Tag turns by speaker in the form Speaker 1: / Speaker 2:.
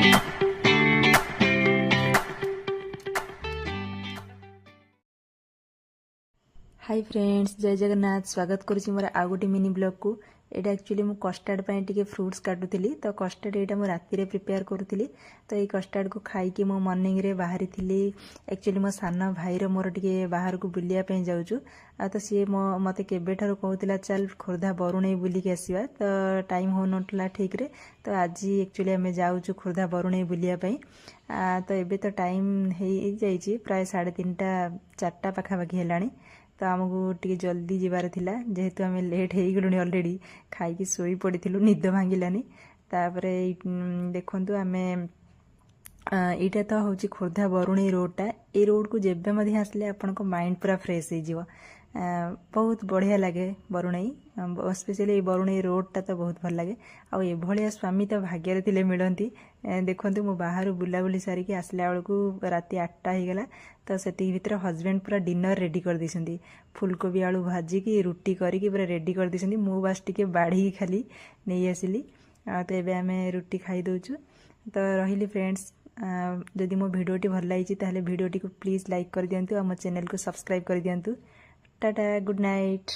Speaker 1: Hi friends, जय जगन्नाथ। स्वागत करुच्ची मोर आउ गोटे मिनी ब्लॉग को। एटा एक्चुअली मु कस्टार्ड पाई टिके फ्रूट्स काटुली, तो कस्टार्ड एटा मु राति रे प्रिपेयर करुली। तो ये कस्टार्ड को खाई मु मॉर्निंग रे बाहरी थी। एक्चुअली मो सान भाई रो मोर टिके बाहर को बुलिया पे जाऊछु। तो सी मते केबे ठारू कहूतिला चल खोर्धा बरुणेई बुलिक आसीबा। तो टाइम हो नटला ठीक रे। तो आज एक्चुअली आमे जाऊछु खोर्धा बरुणेई बुलिया पे। तो एबे तो टाइम हो जाइए प्राय 3:30 4टा पाखापाखि हेलाणी। तो आमको टे जल्दी जीवार थिला, जेहेतु आम लेट हो गलुणी अलरेडी खाई शोई पड़ू, निद भांगिलानी। तापरे देखंतु आमे यहाँ तो हूँ खोर्धा बरुणेई रोडटा। ये रोड को जेबे मध्य आसले आपण माइंड पूरा फ्रेश हो। बहुत बढ़िया लगे बरुणेई, स्पेशली बरुणेई रोडटा तो बहुत भल लगे। आउ भाया स्वामी तो भाग्य थे मिलती। देखो मु बाहर बुलाबुली सारिकी आसला बेलू राति 8टा होगला। तो से भितर हजबैंड पूरा डिनर रेडी कर देइछंती। फुलकोबी आलू भाजिकी रुटी करिकी पूरा रेडी कर देइछंती। मु बास टिके बाढ़ी खाली नहीं आसिली। तो एबे आमे रुटी खाई दउछु। तो रहिली फ्रेंड्स, जदि मो भिडियोटी भल लगी ताहले भिडियोटी को प्लीज लाइक कर दियंतु और मो चैनल को सब्सक्राइब कर दियंतु। Tata, good night.